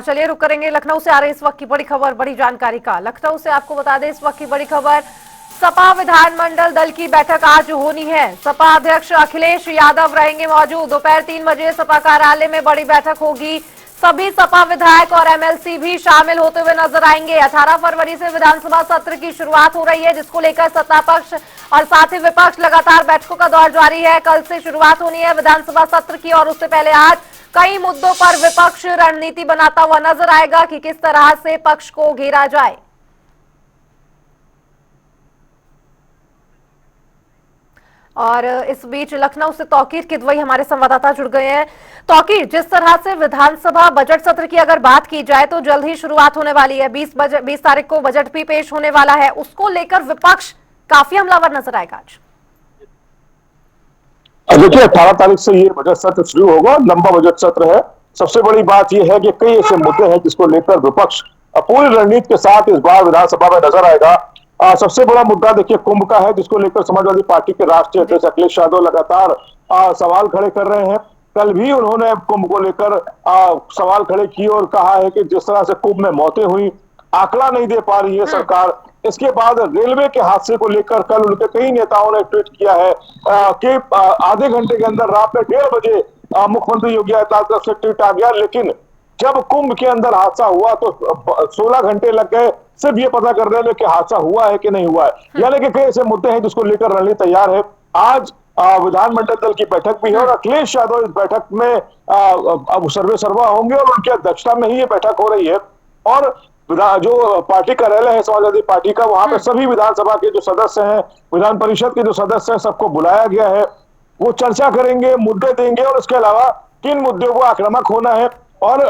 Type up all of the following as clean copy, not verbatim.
चलिए रुक करेंगे लखनऊ से आ रही इस वक्त की बड़ी खबर, बड़ी जानकारी का। लखनऊ से आपको बता दें इस वक्त की बड़ी खबर, सपा विधानमंडल दल की बैठक आज होनी है। सपा अध्यक्ष अखिलेश यादव रहेंगे मौजूद। दोपहर 3 बजे सपा कार्यालय में बड़ी बैठक होगी। सभी सपा विधायक और एमएलसी भी शामिल होते हुए नजर आएंगे। 18 फरवरी से विधानसभा सत्र की शुरुआत हो रही है, जिसको लेकर सत्ता पक्ष और साथ ही विपक्ष लगातार बैठकों का दौर जारी है। कल से शुरुआत होनी है विधानसभा सत्र की और उससे पहले आज कई मुद्दों पर विपक्ष रणनीति बनाता हुआ नजर आएगा कि किस तरह से पक्ष को घेरा जाए। और इस बीच लखनऊ से तौकीर किदवई हमारे संवाददाता जुड़ गए हैं। तौकीर, जिस तरह से विधानसभा बजट सत्र की अगर बात की जाए तो जल्द ही शुरुआत होने वाली है। 20 तारीख को बजट भी पेश होने वाला है, उसको लेकर विपक्ष काफी हमलावर नजर आएगा आज। देखिए 18 तारीख से ये बजट सत्र शुरू होगा, लंबा बजट सत्र है। सबसे बड़ी बात यह है कि कई ऐसे मुद्दे हैं जिसको लेकर विपक्ष पूरी रणनीति के साथ इस बार विधानसभा में नजर आएगा। सबसे बड़ा मुद्दा देखिए कुंभ का है, जिसको लेकर समाजवादी पार्टी के राष्ट्रीय अध्यक्ष अखिलेश यादव लगातार सवाल खड़े कर रहे हैं। कल भी उन्होंने कुंभ को लेकर सवाल खड़े किए और कहा है कि जिस तरह से कुंभ में मौतें हुई, आंकड़ा नहीं दे पा रही है सरकार। इसके बाद रेलवे के हादसे को लेकर कल उनके कई नेताओं ने ट्वीट किया है कि आधे घंटे के अंदर रात में 1:30 बजे मुख्यमंत्री योगी आदित्यनाथ से ट्वीट आ गया, लेकिन जब कुंभ के अंदर हादसा हुआ तो 16 घंटे लग गए सिर्फ ये पता करने में कि हादसा हुआ है कि नहीं हुआ है। यानी कि कई ऐसे मुद्दे हैं जिसको लेकर रणनीति तैयार है। आज विधानमंडल दल की बैठक भी है और अखिलेश यादव इस बैठक में अब सर्वे सर्वा होंगे और उनकी अध्यक्षता में ही ये बैठक हो रही है। और जो पार्टी कार्यालय है समाजवादी पार्टी का, वहां पे सभी विधानसभा के जो सदस्य हैं, विधान परिषद के जो सदस्य हैं, सबको बुलाया गया है। वो चर्चा करेंगे, मुद्दे देंगे और इसके अलावा किन मुद्दों को आक्रामक होना है और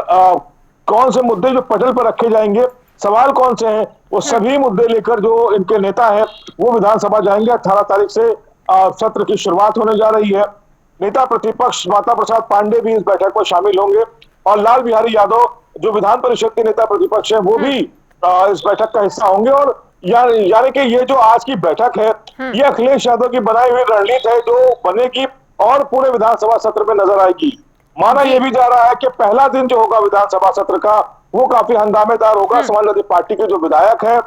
कौन से मुद्दे जो पटल पर रखे जाएंगे, सवाल कौन से हैं, वो सभी मुद्दे लेकर जो इनके नेता हैं वो विधानसभा जाएंगे। 18 तारीख से सत्र की शुरुआत होने जा रही है। नेता प्रतिपक्ष माता प्रसाद पांडे भी इस बैठक में शामिल होंगे और लाल बिहारी यादव जो विधान परिषद के नेता प्रतिपक्ष है वो भी इस बैठक का हिस्सा होंगे। और यानी कि ये जो आज की बैठक है ये अखिलेश यादव की बनाई हुई रणनीति है जो बनेगी और पूरे विधानसभा सत्र में नजर आएगी। माना यह भी जा रहा है कि पहला दिन जो होगा विधानसभा सत्र का वो काफी हंगामेदार होगा। समाजवादी पार्टी के जो विधायक है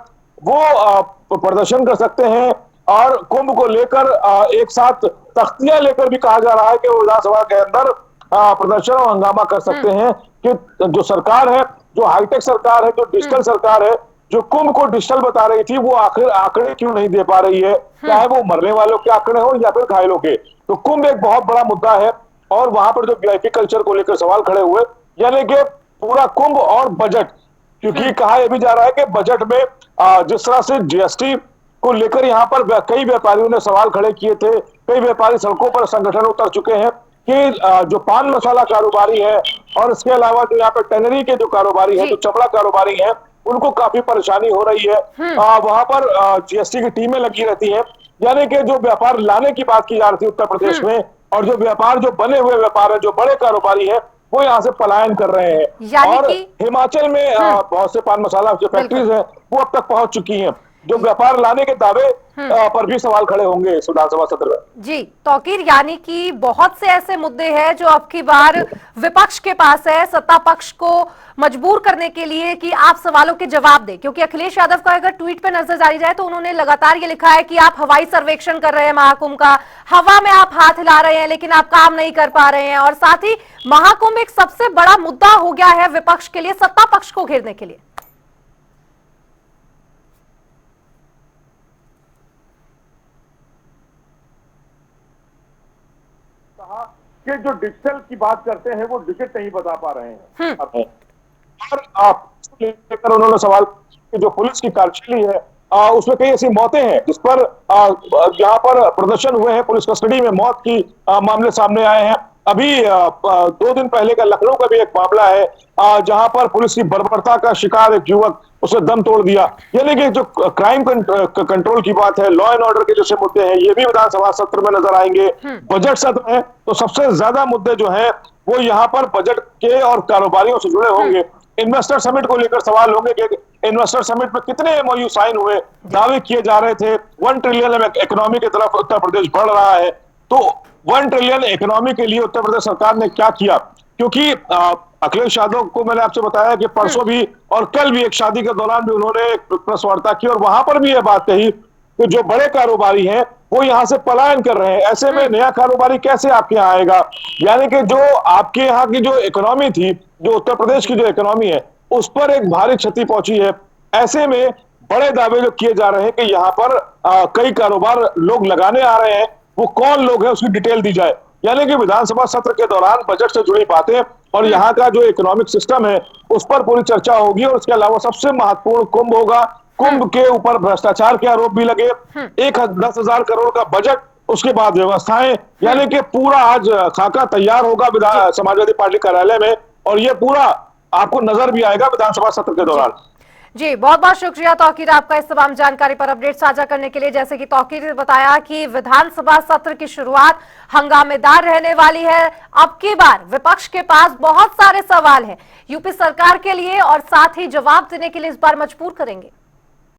वो प्रदर्शन कर सकते हैं और कुंभ को लेकर एक साथ तख्तियां लेकर भी कहा जा रहा है कि वो विधानसभा के अंदर प्रदर्शन और हंगामा कर सकते हैं कि जो सरकार है, जो हाईटेक सरकार है, जो डिजिटल सरकार है, जो कुंभ को डिजिटल बता रही थी, वो आखिर आंकड़े क्यों नहीं दे पा रही है, चाहे वो मरने वालों के आंकड़े हो या फिर घायलों के। तो कुंभ एक बहुत बड़ा मुद्दा है और वहां पर जो वीआईपी कल्चर को लेकर सवाल खड़े हुए, यानी कि पूरा कुंभ और बजट, क्योंकि कहा यह भी जा रहा है कि बजट में जिस तरह से जीएसटी को लेकर यहाँ पर कई व्यापारियों ने सवाल खड़े किए थे, कई व्यापारी सड़कों पर संगठन उतर चुके हैं कि जो पान मसाला कारोबारी है और इसके अलावा जो यहाँ पे टेनरी के जो कारोबारी है, जो चमड़ा कारोबारी है, उनको काफी परेशानी हो रही है। वहां पर जीएसटी की टीमें लगी रहती हैं। यानी कि जो व्यापार लाने की बात की जा रही थी उत्तर प्रदेश में और जो व्यापार जो बने हुए व्यापार है, जो बड़े कारोबारी है, वो यहाँ से पलायन कर रहे हैं। और हिमाचल में बहुत से पान मसाला जो फैक्ट्रीज है वो अब तक पहुंच चुकी हैं। जो व्यापार लाने के दावे पर भी सवाल खड़े होंगे इस विधानसभा सत्र में। जी तौकीर, यानी कि बहुत से ऐसे मुद्दे हैं जो अब की बार विपक्ष के पास है सत्ता पक्ष को मजबूर करने के लिए कि आप सवालों के जवाब दें। क्योंकि अखिलेश यादव का अगर ट्वीट पे नजर डाली जाए तो उन्होंने लगातार ये लिखा है कि आप हवाई सर्वेक्षण कर रहे हैं महाकुंभ का, हवा में आप हाथ हिला रहे हैं लेकिन आप काम नहीं कर पा रहे हैं। और साथ ही महाकुंभ एक सबसे बड़ा मुद्दा हो गया है विपक्ष के लिए, सत्ता पक्ष को घेरने के लिए। कि जो डिजिटल की बात करते हैं वो डिजिट नहीं बता पा रहे हैं। और आप लेकर उन्होंने सवाल कि जो पुलिस की कार्यशैली है उसमें कई ऐसी मौतें हैं जिस पर यहाँ पर प्रदर्शन हुए हैं, पुलिस कस्टडी में मौत की मामले सामने आए हैं। अभी 2 दिन पहले का लखनऊ का भी एक मामला है जहां पर पुलिस की बर्बरता का शिकार एक युवक, उसने दम तोड़ दिया। यानी कि जो क्राइम कंट्रोल की बात है, लॉ एंड ऑर्डर के जैसे मुद्दे हैं, ये भी विधानसभा सत्र में नजर आएंगे। बजट सत्र है तो सबसे ज्यादा मुद्दे जो हैं वो यहाँ पर बजट के और कारोबारियों से जुड़े होंगे। इन्वेस्टर समिट को लेकर सवाल होंगे कि इन्वेस्टर समिट में कितने एमओयू साइन हुए, दावे किए जा रहे थे 1 ट्रिलियन इकोनॉमी की तरफ उत्तर प्रदेश बढ़ रहा है। तो 1 ट्रिलियन इकोनॉमी के लिए उत्तर प्रदेश सरकार ने क्या किया, क्योंकि अखिलेश यादव को मैंने आपसे बताया कि परसों भी और कल भी एक शादी के दौरान भी उन्होंने एक प्रेस वार्ता की और वहां पर भी यह बात कही कि जो बड़े कारोबारी हैं वो यहाँ से पलायन कर रहे हैं, ऐसे में नया कारोबारी कैसे आपके यहाँ आएगा। यानी कि जो आपके यहाँ की जो इकोनॉमी थी, जो उत्तर प्रदेश की जो इकोनॉमी है, उस पर एक भारी क्षति पहुंची है। ऐसे में बड़े दावे जो किए जा रहे हैं कि यहाँ पर कई कारोबार लोग लगाने आ रहे हैं, वो कौन लोग हैं उसकी डिटेल दी जाए। यानी कि विधानसभा सत्र के दौरान बजट से जुड़ी बातें और यहाँ का जो इकोनॉमिक सिस्टम है उस पर पूरी चर्चा होगी। और इसके अलावा सबसे महत्वपूर्ण कुंभ होगा। कुंभ के ऊपर भ्रष्टाचार के आरोप भी लगे, 10,000 करोड़ का बजट, उसके बाद व्यवस्थाएं, यानी कि पूरा आज खाका तैयार होगा समाजवादी पार्टी कार्यालय में और ये पूरा आपको नजर भी आएगा विधानसभा सत्र के दौरान। जी, बहुत बहुत शुक्रिया तौकीर आपका इस तमाम जानकारी पर अपडेट साझा करने के लिए। जैसे कि तौकीर ने बताया कि विधानसभा सत्र की शुरुआत हंगामेदार रहने वाली है। अब की बार विपक्ष के पास बहुत सारे सवाल हैं यूपी सरकार के लिए और साथ ही जवाब देने के लिए इस बार मजबूर करेंगे।